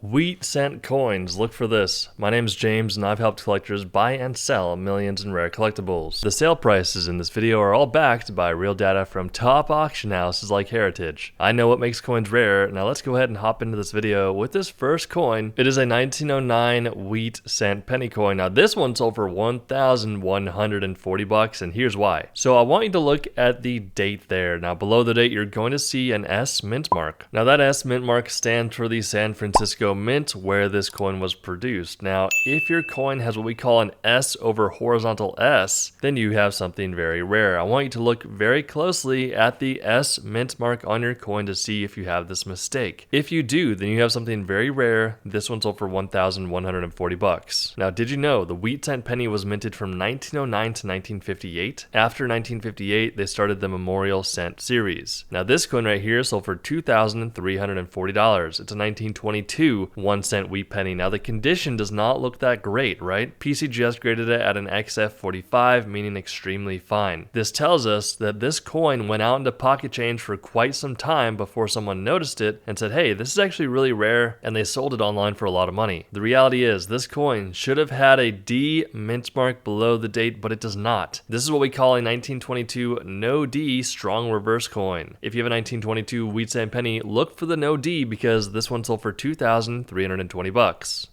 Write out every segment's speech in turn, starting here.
Wheat cent coins, look for this. My name's James and I've helped collectors buy and sell millions in rare collectibles. The sale prices in this video are all backed by real data from top auction houses like Heritage. I know what makes coins rare. Now let's go ahead and hop into this video with this first coin. It is a 1909 wheat cent penny coin. Now this one sold for $1,140 and here's why. So I want you to look at the date there. Now below the date you're going to see an S mint mark. Now that S mint mark stands for the San Francisco Mint where this coin was produced. Now if your coin has what we call an S over horizontal S, then you have something very rare. I want you to look very closely at the S mint mark on your coin to see if you have this mistake. If you do, then you have something very rare. This one sold for $1,140. Now did you know the wheat cent penny was minted from 1909 to 1958? After 1958 they started the Memorial Cent series. Now this coin right here sold for $2,340. It's a 1922 1 cent wheat penny. Now the condition does not look that great, right? PCGS graded it at an XF45, meaning extremely fine. This tells us that this coin went out into pocket change for quite some time before someone noticed it and said, hey, this is actually really rare, and they sold it online for a lot of money. The reality is this coin should have had a D mint mark below the date, but it does not. This is what we call a 1922 no D strong reverse coin. If you have a 1922 wheat cent penny, look for the no D because this one sold for $2,320.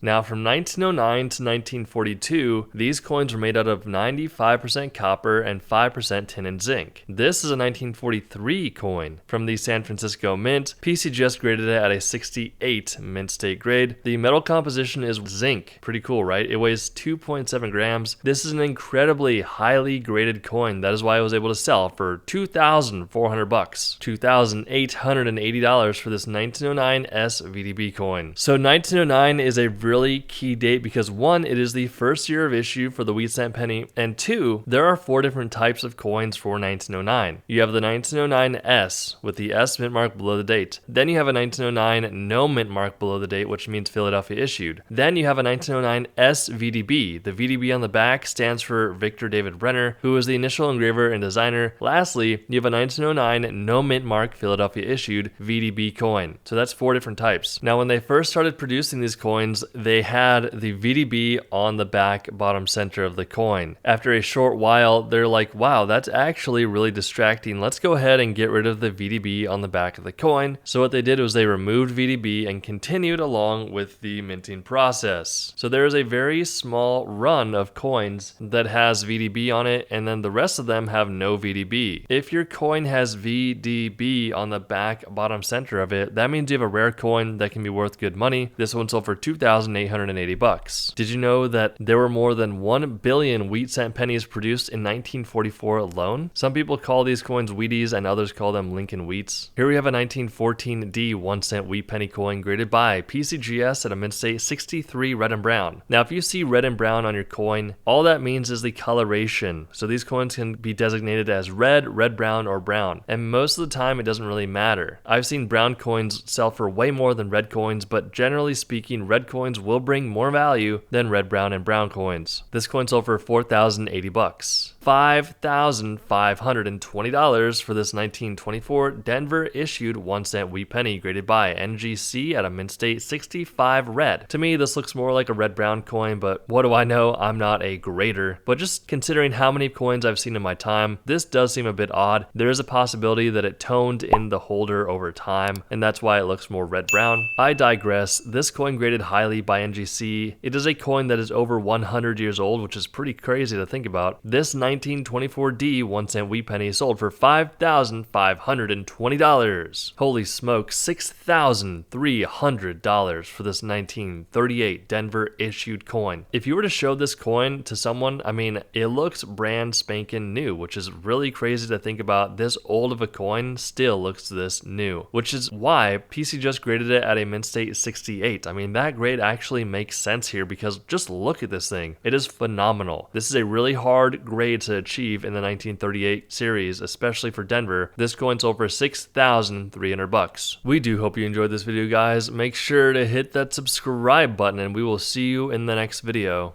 Now from 1909 to 1942, these coins were made out of 95% copper and 5% tin and zinc. This is a 1943 coin from the San Francisco Mint. PCGS graded it at a 68 mint state grade. The metal composition is zinc. Pretty cool, right? It weighs 2.7 grams. This is an incredibly highly graded coin. That is why I was able to sell for $2,400, $2,880 for this 1909 SVDB coin. So 1909 is a really key date because one, it is the first year of issue for the wheat cent penny, and two, there are 4 different types of coins for 1909. You have the 1909 S with the S mint mark below the date. Then you have a 1909 no mint mark below the date, which means Philadelphia issued. Then you have a 1909 SVDB. The VDB on the back stands for Victor David Brenner, who was the initial engraver and designer. Lastly, you have a 1909 no mint mark Philadelphia issued VDB coin. So that's 4 different types. Now when they first started producing these coins, they had the VDB on the back bottom center of the coin. After a short while, they're like, wow, that's actually really distracting. Let's go ahead and get rid of the VDB on the back of the coin. So what they did was they removed VDB and continued along with the minting process. So there is a very small run of coins that has VDB on it, and then the rest of them have no VDB. If your coin has VDB on the back bottom center of it, that means you have a rare coin that can be worth good money. This one sold for $2,880. Did you know that there were more than 1 billion wheat cent pennies produced in 1944 alone? Some people call these coins Wheaties and others call them Lincoln Wheats. Here we have a 1914 D 1 cent wheat penny coin graded by PCGS at a mint state 63 red and brown. Now if you see red and brown on your coin, all that means is the coloration. So these coins can be designated as red, red brown, or brown. And most of the time it doesn't really matter. I've seen brown coins sell for way more than red coins, but generally speaking, red coins will bring more value than red, brown, and brown coins. This coin sold for $4,080. $5,520 for this 1924 Denver issued 1 cent wheat penny graded by NGC at a mint state 65 red. To me, this looks more like a red brown coin, but what do I know? I'm not a grader. But just considering how many coins I've seen in my time, this does seem a bit odd. There is a possibility that it toned in the holder over time, and that's why it looks more red brown. I digress. This coin graded highly by NGC. It is a coin that is over 100 years old, which is pretty crazy to think about. This 1924 D 1 cent wheat penny sold for $5,520. Holy smoke, $6,300 for this 1938 Denver issued coin. If you were to show this coin to someone, I mean, it looks brand spanking new, which is really crazy to think about. This old of a coin still looks this new, which is why PC just graded it at a mint state 68. I mean, that grade actually makes sense here because just look at this thing. It is phenomenal. This is a really hard grade to achieve in the 1938 series, especially for Denver. This coin sold for $6,300. We do hope you enjoyed this video, guys. Make sure to hit that subscribe button and we will see you in the next video.